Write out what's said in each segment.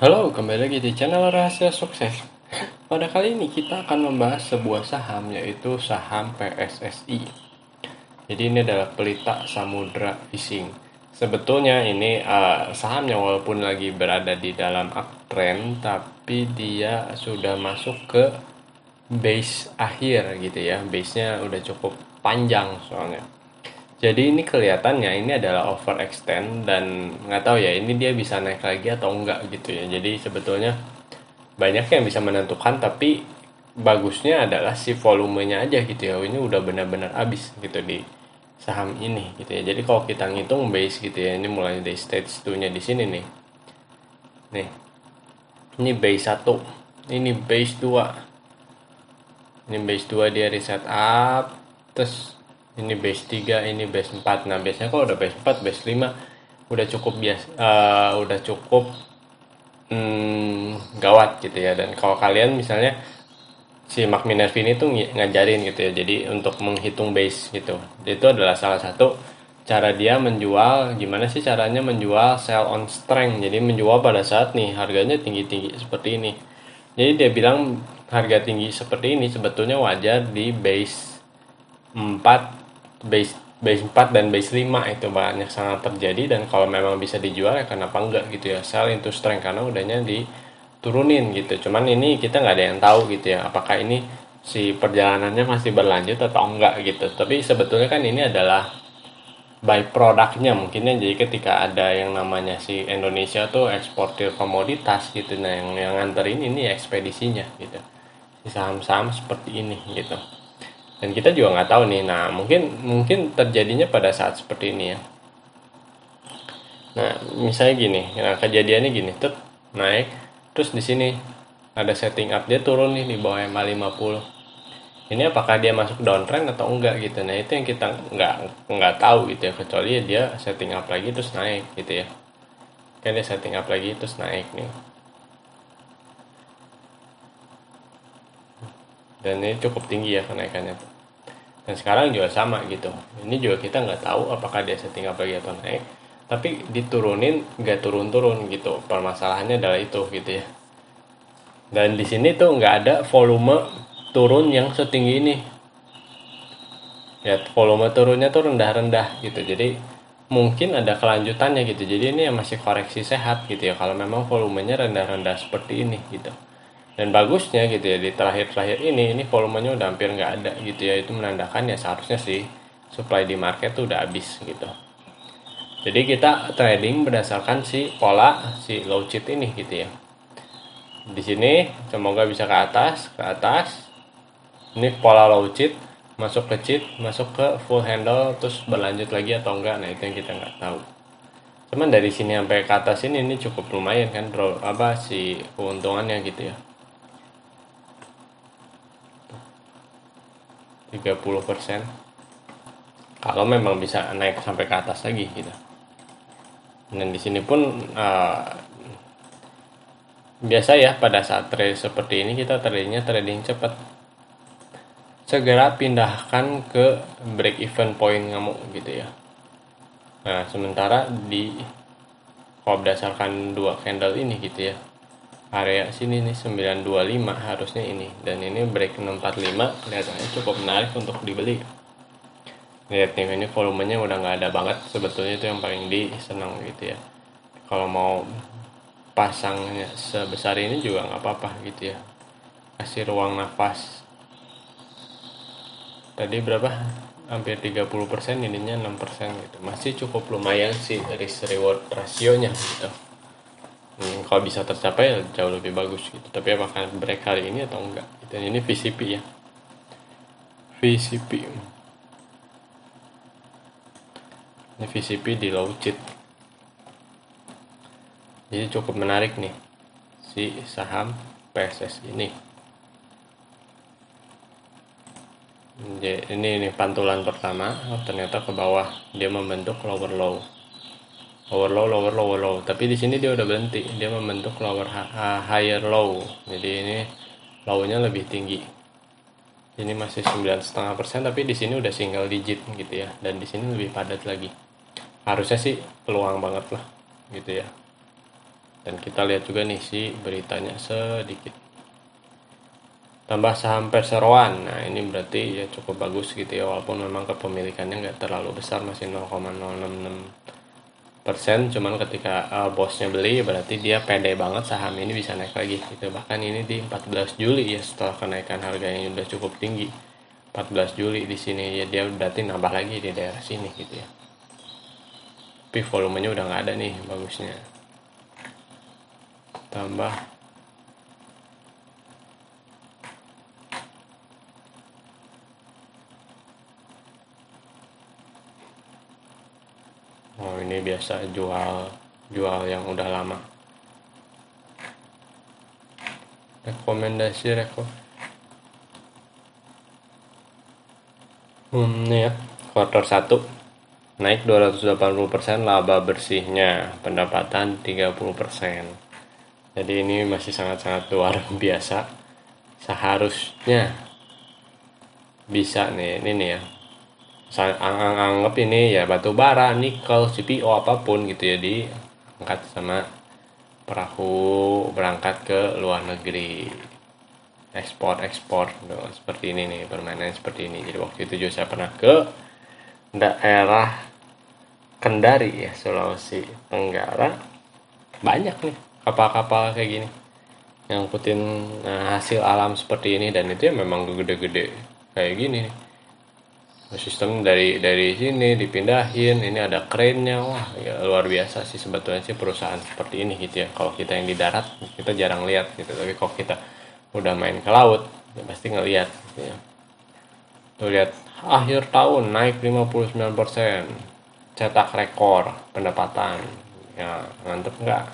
Halo, kembali lagi di channel Rahasia Sukses. Pada kali ini kita akan membahas sebuah saham, yaitu saham PSSI. Jadi ini adalah Pelita Samudra Fishing. Sebetulnya ini sahamnya walaupun lagi berada di dalam uptrend, tapi dia sudah masuk ke base akhir gitu ya. Base-nya udah cukup panjang soalnya. Jadi ini kelihatannya ini adalah overextend dan nggak tahu ya ini dia bisa naik lagi atau enggak gitu ya. Jadi sebetulnya banyak yang bisa menentukan, tapi bagusnya adalah si volumenya aja gitu ya. Ini udah benar-benar habis gitu di saham ini gitu ya. Jadi kalau kita ngitung base gitu ya, ini mulai dari stage 2-nya di sini nih. Nih, ini base 1, ini base 2. Ini base 2 dia reset up, terus ini base 3, ini base 4. Nah, biasanya kalau udah base 4, base 5 udah cukup biasa, udah cukup gawat gitu ya. Dan kalau kalian misalnya si Mark Minervini ini tuh ngajarin gitu ya, jadi untuk menghitung base gitu, itu adalah salah satu cara dia menjual. Gimana sih caranya menjual? Sell on strength. Jadi menjual pada saat nih harganya tinggi-tinggi seperti ini. Jadi dia bilang harga tinggi seperti ini sebetulnya wajar di base 4, base base 4 dan base 5 itu banyak sangat terjadi. Dan kalau memang bisa dijual ya kenapa enggak gitu ya, sell into strength, karena udahnya diturunin gitu. Cuman ini kita nggak ada yang tahu gitu ya, apakah ini si perjalanannya masih berlanjut atau enggak gitu. Tapi sebetulnya kan ini adalah by produknya mungkinnya. Jadi ketika ada yang namanya si Indonesia tuh eksportir komoditas gitu, nah yang nganterin ini ekspedisinya gitu, si saham-saham seperti ini gitu. Dan kita juga nggak tahu nih, nah mungkin mungkin terjadinya pada saat seperti ini ya. Nah misalnya gini, nah kejadiannya gini tuh, naik terus di sini ada setting up, dia turun nih di bawah MA50. Ini apakah dia masuk downtrend atau enggak gitu. Nah itu yang kita nggak tahu gitu ya, kecuali ya dia setting up lagi terus naik gitu ya. Kan dia setting up lagi terus naik nih, dan ini cukup tinggi ya kenaikannya tuh. Dan sekarang juga sama gitu, ini juga kita nggak tahu apakah dia setting up lagi atau naik. Tapi diturunin nggak turun-turun gitu, permasalahannya adalah itu gitu ya. Dan di sini tuh nggak ada volume turun yang setinggi ini ya, volume turunnya tuh rendah-rendah gitu. Jadi mungkin ada kelanjutannya gitu. Jadi ini yang masih koreksi sehat gitu ya, kalau memang volumenya rendah-rendah seperti ini gitu. Dan bagusnya gitu ya, di terakhir-terakhir ini volumenya udah hampir nggak ada gitu ya. Itu menandakan ya seharusnya sih supply di market tuh udah habis gitu. Jadi kita trading berdasarkan si pola si low chit ini gitu ya. Di sini semoga bisa ke atas, ke atas. Ini pola low chit, masuk ke chit, masuk ke full handle, terus berlanjut lagi atau enggak. Nah itu yang kita nggak tahu. Cuman dari sini sampai ke atas ini cukup lumayan kan, bro, apa si keuntungannya gitu ya, 30%. Kalau memang bisa naik sampai ke atas lagi gitu. Dan di sini pun biasa ya, pada saat trade seperti ini kita trading cepat. Segera pindahkan ke break even point kamu gitu ya. Nah, sementara kalau berdasarkan dua candle ini gitu ya, area sini nih 925 harusnya ini, dan ini break 645 kelihatannya cukup menarik untuk dibeli. Lihat nih, ini volumenya udah nggak ada banget, sebetulnya itu yang paling disenang gitu ya. Kalau mau pasangnya sebesar ini juga nggak apa-apa gitu ya, kasih ruang nafas. Tadi berapa, hampir 30%, ininya 6% gitu, masih cukup lumayan sih risk reward rasionya gitu. Kalau bisa tercapai jauh lebih bagus gitu, tapi apakah break kali ini atau enggak. Dan ini VCP ya, VCP ini VCP di low chit. Jadi cukup menarik nih si saham PSS ini. Ini pantulan pertama, ternyata ke bawah dia membentuk lower low, tapi di sini dia udah berhenti, dia membentuk higher low. Jadi ini low-nya lebih tinggi, ini masih 9,5%, tapi di sini udah single digit gitu ya, dan di sini lebih padat lagi. Harusnya sih peluang banget lah gitu ya. Dan kita lihat juga nih si beritanya sedikit. Tambah saham perseroan. Nah, ini berarti ya cukup bagus gitu ya, walaupun memang kepemilikannya nggak terlalu besar, masih 0,066%. Cuman ketika bosnya beli, berarti dia pede banget saham ini bisa naik lagi gitu. Bahkan ini di 14 Juli ya, setelah kenaikan harganya udah cukup tinggi. 14 Juli di sini ya, dia berarti nambah lagi di daerah sini gitu ya. Tapi volumenya udah nggak ada nih bagusnya. Tambah oh, ini biasa jual yang udah lama. Rekomendasi ini ya, kuartal 1 naik 280%, laba bersihnya, pendapatan 30%. Jadi ini masih sangat-sangat luar biasa. Seharusnya bisa nih, ini nih ya. Anggap ini ya batu bara, nikel, CPO apapun gitu ya, diangkat sama perahu berangkat ke luar negeri, ekspor seperti ini nih, permainan seperti ini. Jadi waktu itu juga saya pernah ke daerah Kendari ya, Sulawesi Tenggara, banyak nih kapal-kapal kayak gini yang ngikutin hasil alam seperti ini, dan itu ya memang gede-gede kayak gini nih. Sistem dari sini dipindahin, ini ada kerennya. Wah ya, luar biasa sih sebetulnya sih perusahaan seperti ini gitu ya. Kalau kita yang di darat kita jarang lihat gitu, tapi kalau kita udah main ke laut ya pasti ngelihat gitu ya. Tuh lihat, akhir tahun naik 59%, cetak rekor pendapatan ya, mantep nggak?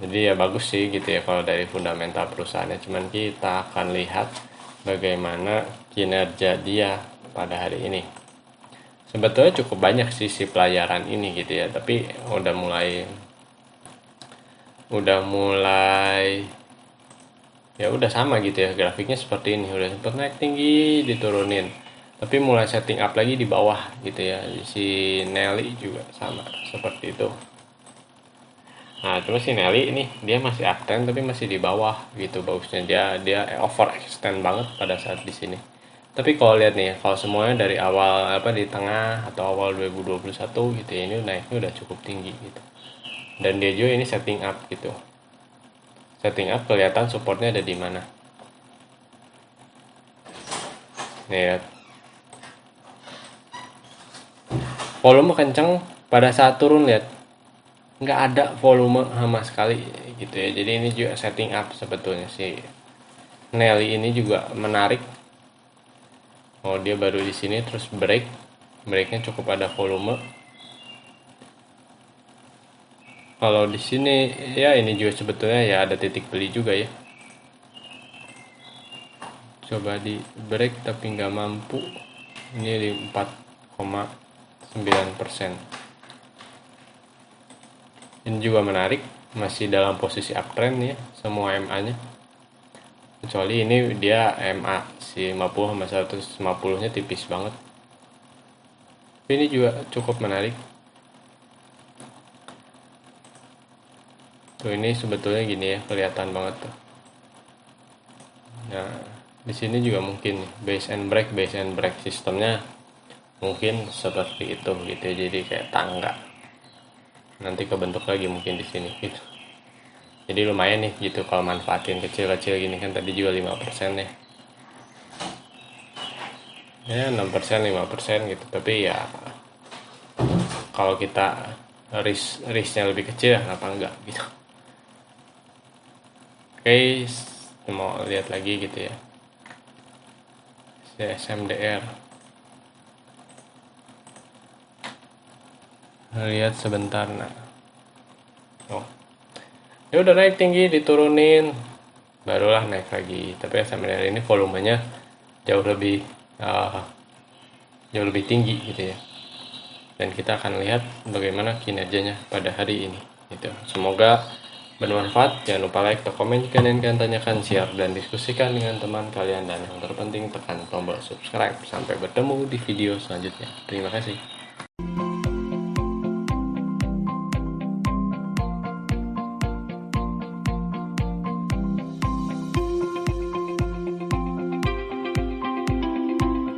Jadi ya bagus sih gitu ya kalau dari fundamental perusahaannya. Cuman kita akan lihat bagaimana kinerja dia pada hari ini. Sebetulnya cukup banyak sisi pelajaran ini gitu ya, tapi udah mulai ya udah sama gitu ya, grafiknya seperti ini, udah sempat naik tinggi diturunin, tapi mulai setting up lagi di bawah gitu ya. Si Nelly juga sama seperti itu. Nah, cuma si Nelly ini dia masih uptrend tapi masih di bawah gitu bagusnya, dia overextend banget pada saat di sini. Tapi kalau lihat nih, kalau semuanya dari awal di tengah atau awal 2021 gitu ya, ini naiknya udah cukup tinggi gitu. Dan dia juga ini setting up gitu. Setting up kelihatan supportnya ada di mana. Nih lihat. Volume kenceng pada saat turun, lihat. Nggak ada volume sama sekali gitu ya. Jadi ini juga setting up sebetulnya sih. Nelly ini juga menarik. Oh, dia baru di sini terus breaknya cukup ada volume. Kalau di sini ya ini juga sebetulnya ya ada titik beli juga ya. Coba di break tapi nggak mampu. Ini di 4,9%. Ini juga menarik, masih dalam posisi uptrend ya semua MA-nya. Kecuali ini dia MA si 50 sama 150 nya tipis banget. Tapi ini juga cukup menarik. Tuh ini sebetulnya gini ya, kelihatan banget tuh. Nah, di sini juga mungkin base and break sistemnya mungkin seperti itu gitu ya. Jadi kayak tangga. Nanti kebentuk lagi mungkin di sini gitu. Jadi lumayan nih gitu kalau manfaatin kecil-kecil gini kan, tadi juga 5% ya. Ya 6%, 5% gitu. Tapi ya kalau kita risknya lebih kecil kenapa enggak gitu. Oke, mau lihat lagi gitu ya. SMDR. Lihat sebentar nah. Oh. Ya udah naik tinggi diturunin barulah naik lagi. Tapi SMDR ini volumenya jauh lebih tinggi gitu ya. Dan kita akan lihat bagaimana kinerjanya pada hari ini gitu. Semoga bermanfaat. Jangan lupa like atau komen jika kalian tanyakan, share dan diskusikan dengan teman kalian, dan yang terpenting tekan tombol subscribe. Sampai bertemu di video selanjutnya. Terima kasih.